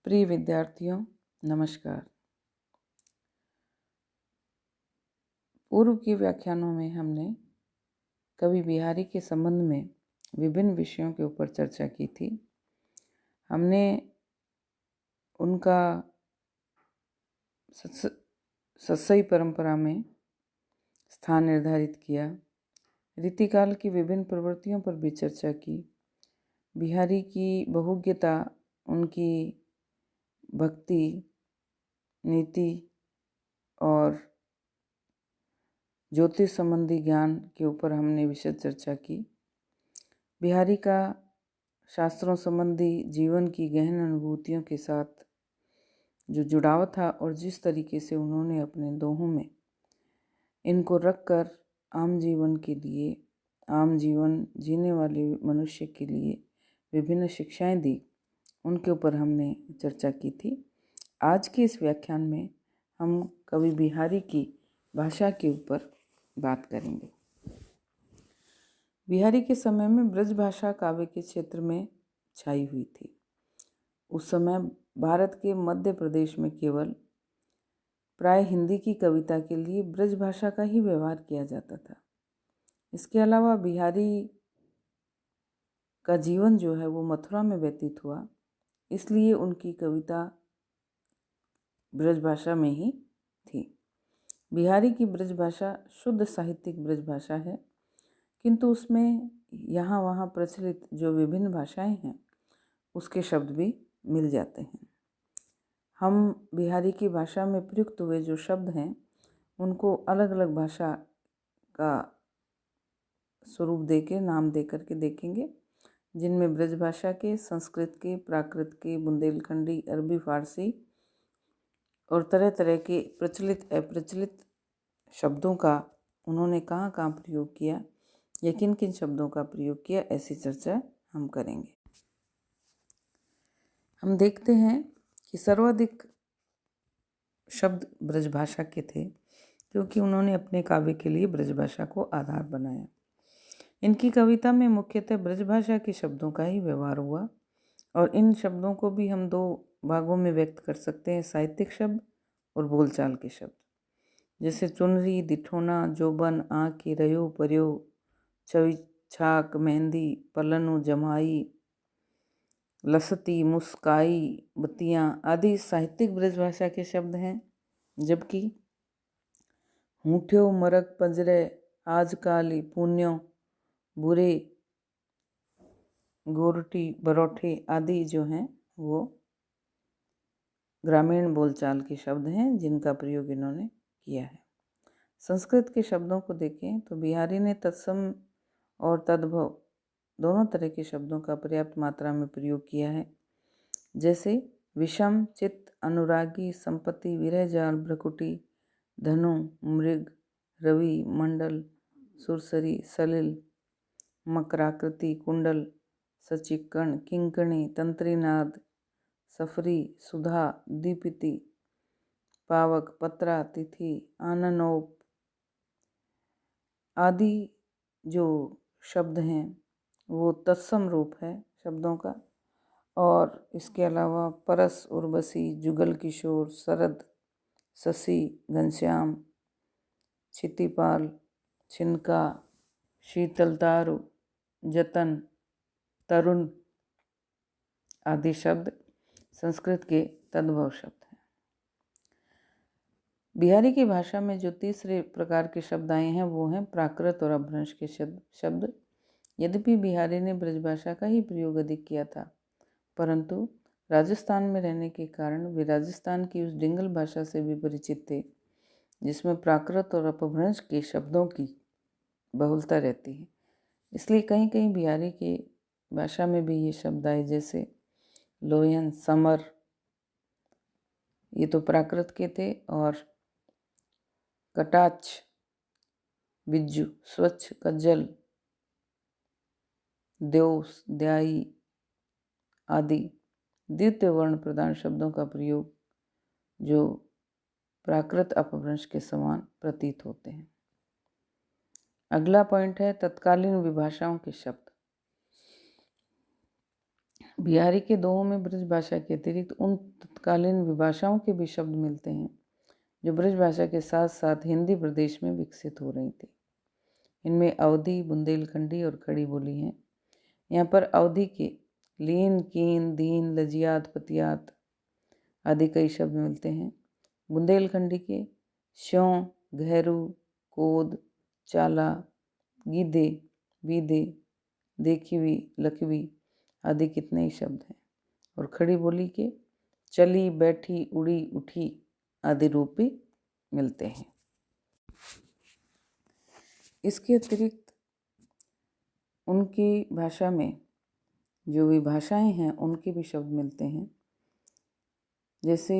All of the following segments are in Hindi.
प्रिय विद्यार्थियों, नमस्कार। पूर्व के व्याख्यानों में हमने कवि बिहारी के संबंध में विभिन्न विषयों के ऊपर चर्चा की थी। हमने उनका सत्सई परंपरा में स्थान निर्धारित किया, रीतिकाल की विभिन्न प्रवृत्तियों पर भी चर्चा की, बिहारी की बहुज्ञता, उनकी भक्ति, नीति और ज्योतिष संबंधी ज्ञान के ऊपर हमने विशद चर्चा की। बिहारी का शास्त्रों संबंधी जीवन की गहन अनुभूतियों के साथ जो जुड़ाव था और जिस तरीके से उन्होंने अपने दोहों में इनको रखकर आम जीवन के लिए, आम जीवन जीने वाले मनुष्य के लिए विभिन्न शिक्षाएं दी, उनके ऊपर हमने चर्चा की थी। आज के इस व्याख्यान में हम कवि बिहारी की भाषा के ऊपर बात करेंगे। बिहारी के समय में ब्रज भाषा काव्य के क्षेत्र में छाई हुई थी। उस समय भारत के मध्य प्रदेश में केवल प्राय हिंदी की कविता के लिए ब्रज भाषा का ही व्यवहार किया जाता था। इसके अलावा बिहारी का जीवन जो है वो मथुरा में व्यतीत हुआ, इसलिए उनकी कविता ब्रज भाषा में ही थी। बिहारी की ब्रज भाषा शुद्ध साहित्यिक ब्रज भाषा है, किंतु उसमें यहाँ वहाँ प्रचलित जो विभिन्न भाषाएं हैं उसके शब्द भी मिल जाते हैं। हम बिहारी की भाषा में प्रयुक्त हुए जो शब्द हैं उनको अलग अलग भाषा का स्वरूप देके, नाम दे करके देखेंगे, जिनमें ब्रज भाषा के, संस्कृत के, प्राकृत के, बुंदेलखंडी, अरबी, फारसी और तरह तरह के प्रचलित अप्रचलित शब्दों का उन्होंने कहाँ कहाँ प्रयोग किया या किन किन शब्दों का प्रयोग किया, ऐसी चर्चा हम करेंगे। हम देखते हैं कि सर्वाधिक शब्द ब्रज भाषा के थे, क्योंकि उन्होंने अपने काव्य के लिए ब्रज भाषा को आधार बनाया। इनकी कविता में मुख्यतः ब्रज भाषा के शब्दों का ही व्यवहार हुआ और इन शब्दों को भी हम दो भागों में व्यक्त कर सकते हैं, साहित्यिक शब्द और बोलचाल के शब्द। जैसे चुनरी, दिठोना, जोबन, आँखी, रयो, पर्यो, छवि, छाक, मेहंदी, पलनु, जमाई, लसती, मुस्काई, बतियाँ आदि साहित्यिक ब्रज भाषा के शब्द हैं। जबकि हूठ्यो, मरक, पंजरे, आजकाली, पुण्यो, बुरे, गोरटी, बरोठे आदि जो हैं वो ग्रामीण बोलचाल के शब्द हैं, जिनका प्रयोग इन्होंने किया है। संस्कृत के शब्दों को देखें तो बिहारी ने तत्सम और तद्भव दोनों तरह के शब्दों का पर्याप्त मात्रा में प्रयोग किया है। जैसे विषम, चित्त, अनुरागी, संपत्ति, विरहजाल, भ्रकुटी, धनु, मृग, रवि, मंडल, सुरसरी, सलिल, मकराकृति, कुंडल, सचिकण, किंकणी, तंत्रीनाद, सफरी, सुधा, दीपिति, पावक, पत्रा, तिथि, आननोप आदि जो शब्द हैं वो तत्सम रूप है शब्दों का। और इसके अलावा परस, उर्वशी, जुगल किशोर, शरद, शशि, घनश्याम, क्षितिपाल, छिनका, शीतलतारु, जतन, तरुण आदि शब्द संस्कृत के तद्भव शब्द हैं। बिहारी की भाषा में जो तीसरे प्रकार के शब्द आए हैं वो हैं प्राकृत और अपभ्रंश के शब्द। यद्यपि बिहारी ने ब्रज भाषा का ही प्रयोग अधिक किया था, परंतु राजस्थान में रहने के कारण वे राजस्थान की उस डिंगल भाषा से भी परिचित थे, जिसमें प्राकृत और अपभ्रंश के शब्दों की बहुलता रहती है। इसलिए कहीं कहीं बिहारी की भाषा में भी ये शब्द आए, जैसे लोयन, समर, ये तो प्राकृत के थे, और कटाच, बिज्जू, स्वच्छ, कज्जल, द्योस, द्याई आदि द्वितीय वर्ण प्रधान शब्दों का प्रयोग जो प्राकृत अपभ्रंश के समान प्रतीत होते हैं। अगला पॉइंट है तत्कालीन विभाषाओं के शब्द। बिहारी के दोहों में ब्रज भाषा के अतिरिक्त उन तत्कालीन विभाषाओं के भी शब्द मिलते हैं जो ब्रज भाषा के साथ साथ हिंदी प्रदेश में विकसित हो रही थी। इनमें अवधी, बुंदेलखंडी और खड़ी बोली हैं। यहाँ पर अवधी के लीन, कीन, दीन, लजियात, पतियात आदि कई शब्द मिलते हैं। बुंदेलखंडी के श्यों, घहरू, कोद, चाला, गीदे, बीदे, देखिवी, लखवी आदि कितने ही शब्द हैं। और खड़ी बोली के चली, बैठी, उड़ी, उठी आदि रूप भी मिलते हैं। इसके अतिरिक्त उनकी भाषा में जो भी भाषाएं हैं उनके भी शब्द मिलते हैं। जैसे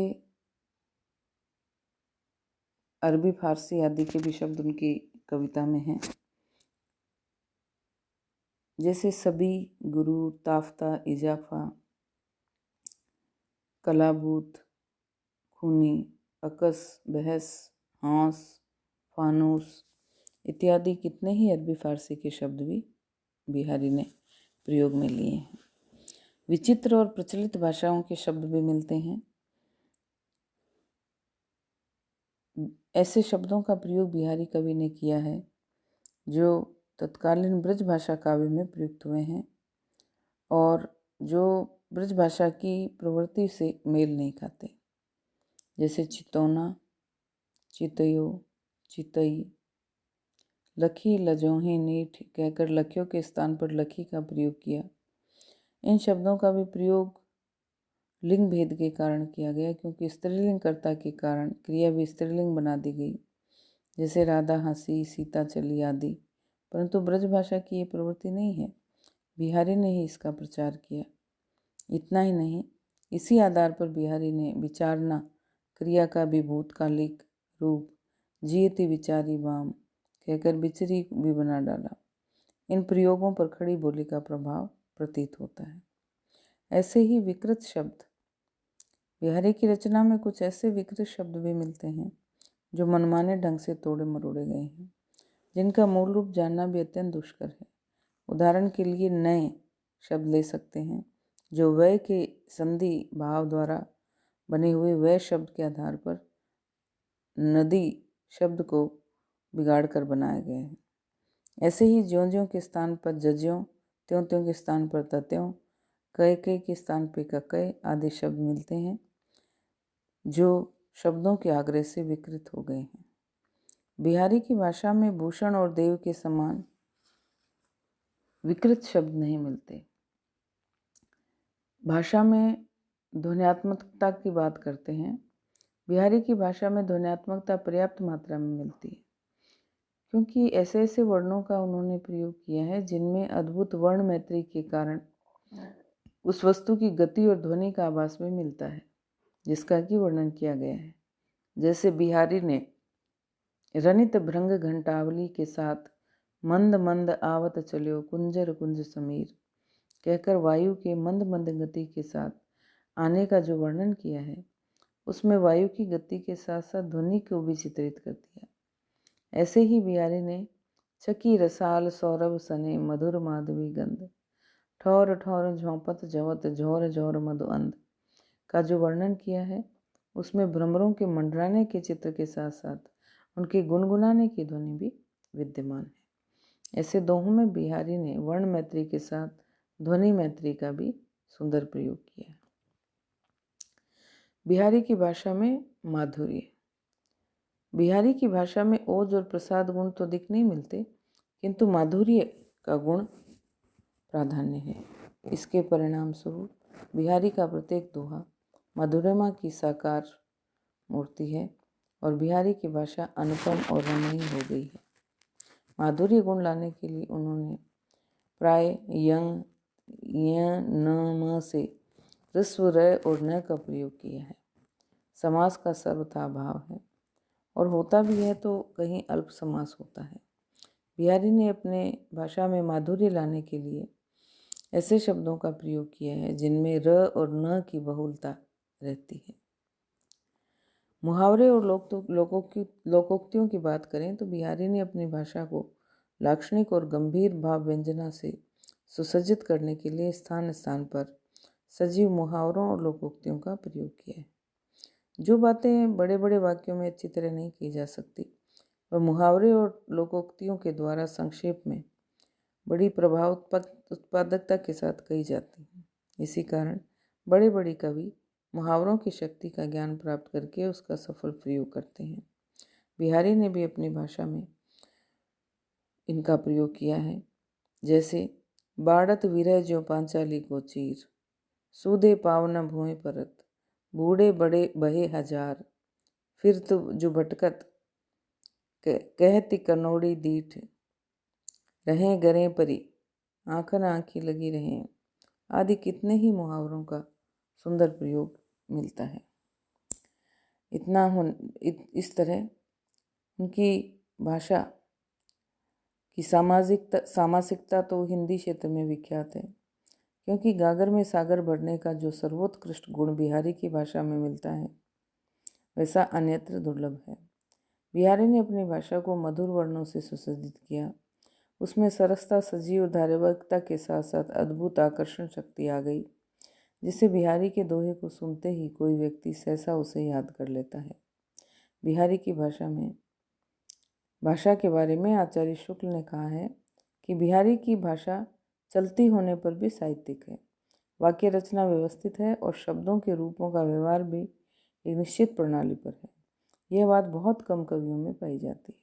अरबी, फारसी आदि के भी शब्द उनकी कविता में हैं। जैसे सभी, गुरु, ताफ्ता, इजाफा, कलाबूत, खूनी, अकस, बहस, हौस, फानूस इत्यादि कितने ही अरबी फारसी के शब्द भी बिहारी ने प्रयोग में लिए हैं। विचित्र और प्रचलित भाषाओं के शब्द भी मिलते हैं। ऐसे शब्दों का प्रयोग बिहारी कवि ने किया है जो तत्कालीन ब्रज भाषा काव्य में प्रयुक्त हुए हैं और जो ब्रज भाषा की प्रवृत्ति से मेल नहीं खाते। जैसे चितौना, चितयो, चितई, लखी, लजोही, नीठ कहकर लखियों के स्थान पर लखी का प्रयोग किया। इन शब्दों का भी प्रयोग लिंग भेद के कारण किया गया, क्योंकि स्त्रीलिंग कर्ता के कारण क्रिया भी स्त्रीलिंग बना दी गई, जैसे राधा हंसी, सीता चली आदि। परंतु ब्रज भाषा की ये प्रवृत्ति नहीं है, बिहारी ने ही इसका प्रचार किया। इतना ही नहीं, इसी आधार पर बिहारी ने विचारना क्रिया का भी भूतकालिक रूप जियति विचारी वाम कहकर बिचरी भी बना डाला। इन प्रयोगों पर खड़ी बोली का प्रभाव प्रतीत होता है। ऐसे ही विकृत शब्द, बिहारी की रचना में कुछ ऐसे विकृत शब्द भी मिलते हैं जो मनमाने ढंग से तोड़े मरोड़े गए हैं, जिनका मूल रूप जानना भी अत्यंत दुष्कर है। उदाहरण के लिए नए शब्द ले सकते हैं, जो वय के संधि भाव द्वारा बने हुए वय शब्द के आधार पर नदी शब्द को बिगाड़ कर बनाए गए हैं। ऐसे ही ज्यों ज्यों के स्थान पर जज्यों, त्यों त्यों के स्थान पर तत्यों, कय के स्थान पर ककय आदि शब्द मिलते हैं जो शब्दों के आग्रह से विकृत हो गए हैं। बिहारी की भाषा में भूषण और देव के समान विकृत शब्द नहीं मिलते। भाषा में ध्वन्यात्मकता की बात करते हैं। बिहारी की भाषा में ध्वन्यात्मकता पर्याप्त मात्रा में मिलती है, क्योंकि ऐसे ऐसे वर्णों का उन्होंने प्रयोग किया है जिनमें अद्भुत वर्ण मैत्री के कारण उस वस्तु की गति और ध्वनि का आभास भी मिलता है, जिसका कि वर्णन किया गया है। जैसे बिहारी ने रनित भृंग घंटावली के साथ मंद मंद आवत चल्यो कुंजर कुंज समीर कहकर वायु के मंद मंद गति के साथ आने का जो वर्णन किया है, उसमें वायु की गति के साथ साथ ध्वनि को भी चित्रित कर दिया। ऐसे ही बिहारी ने चकी रसाल सौरभ सने मधुर माधवी गंध ठौर ठौर झोंपत जवत झोर झोर मधु अंध का जो वर्णन किया है, उसमें भ्रमरों के मंडराने के चित्र के साथ साथ उनके गुनगुनाने की ध्वनि भी विद्यमान है। ऐसे दोहों में बिहारी ने वर्ण मैत्री के साथ ध्वनि मैत्री का भी सुंदर प्रयोग किया है। बिहारी की भाषा में माधुर्य, बिहारी की भाषा में ओज और प्रसाद गुण तो दिख नहीं मिलते, किंतु माधुर्य का गुण प्राधान्य है। इसके परिणाम स्वरूप बिहारी का प्रत्येक दोहा मधुरिमा की साकार मूर्ति है और बिहारी की भाषा अनुपम और रमणीय हो गई है। माधुर्य गुण लाने के लिए उन्होंने प्राय यंग य न म से ह्रस्व र और न का प्रयोग किया है। समास का सर्वथा अभाव है, और होता भी है तो कहीं अल्प समास होता है। बिहारी ने अपने भाषा में माधुर्य लाने के लिए ऐसे शब्दों का प्रयोग किया है जिनमें र और न की बहुलता रहती है। मुहावरे और लोकोक्तियों की बात करें तो बिहारी ने अपनी भाषा को लाक्षणिक और गंभीर भाव व्यंजना से सुसज्जित करने के लिए स्थान स्थान पर सजीव मुहावरों और लोकोक्तियों का प्रयोग किया है। जो बातें बड़े बड़े वाक्यों में अच्छी तरह नहीं की जा सकती, वह मुहावरे और लोकोक्तियों के द्वारा संक्षेप में बड़ी प्रभाव उत्पादकता के साथ कही जाती हैं। इसी कारण बड़े बड़े कवि मुहावरों की शक्ति का ज्ञान प्राप्त करके उसका सफल प्रयोग करते हैं। बिहारी ने भी अपनी भाषा में इनका प्रयोग किया है, जैसे बाड़त विरह ज्यों पांचाली को चीर, सूदे पावना भुएं परत, बूढ़े बड़े बहे हजार, फिर तो जो भटकत कहती कनौड़ी दीठ, रहें गरें परी, आंखन आंखी लगी रहें, आदि कितने ही मुहावरों का सुंदर प्रयोग मिलता है। इस तरह उनकी भाषा की सामासिकता तो हिंदी क्षेत्र में विख्यात है, क्योंकि गागर में सागर भरने का जो सर्वोत्कृष्ट गुण बिहारी की भाषा में मिलता है, वैसा अन्यत्र दुर्लभ है। बिहारी ने अपनी भाषा को मधुर वर्णों से सुसज्जित किया। उसमें सरसता, सजीव धारावाहिकता के साथ साथ अद्भुत आकर्षण शक्ति आ गई, जिससे बिहारी के दोहे को सुनते ही कोई व्यक्ति सहसा उसे याद कर लेता है। बिहारी की भाषा के बारे में आचार्य शुक्ल ने कहा है कि बिहारी की भाषा चलती होने पर भी साहित्यिक है। वाक्य रचना व्यवस्थित है और शब्दों के रूपों का व्यवहार भी एक निश्चित प्रणाली पर है। यह बात बहुत कम कवियों में पाई जाती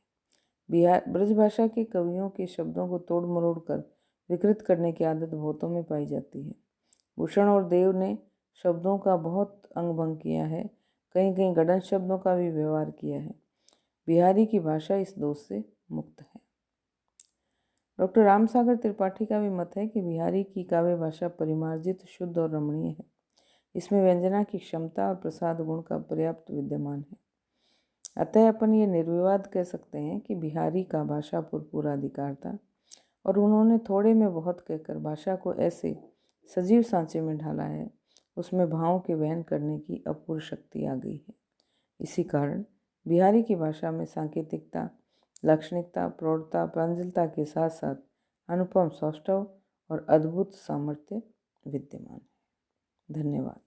है। ब्रजभाषा के कवियों के शब्दों को तोड़ मरोड़ कर विकृत करने की आदत बहुतों में पाई जाती है। भूषण और देव ने शब्दों का बहुत अंगभंग किया है, कहीं कहीं गड़न शब्दों का भी व्यवहार किया है। बिहारी की भाषा इस दोष से मुक्त है। डॉक्टर रामसागर त्रिपाठी का भी मत है कि बिहारी की काव्य भाषा परिमार्जित, शुद्ध और रमणीय है। इसमें व्यंजना की क्षमता और प्रसाद गुण का पर्याप्त विद्यमान है। अतः अपन ये निर्विवाद कह सकते हैं कि बिहारी का भाषा पर पूरा अधिकार था और उन्होंने थोड़े में बहुत कहकर भाषा को ऐसे सजीव सांचे में ढाला है, उसमें भावों के वहन करने की अपूर्व शक्ति आ गई है। इसी कारण बिहारी की भाषा में सांकेतिकता, लाक्षणिकता, प्रौढ़ता, प्रांजलता के साथ साथ अनुपम सौष्ठव और अद्भुत सामर्थ्य विद्यमान है। धन्यवाद।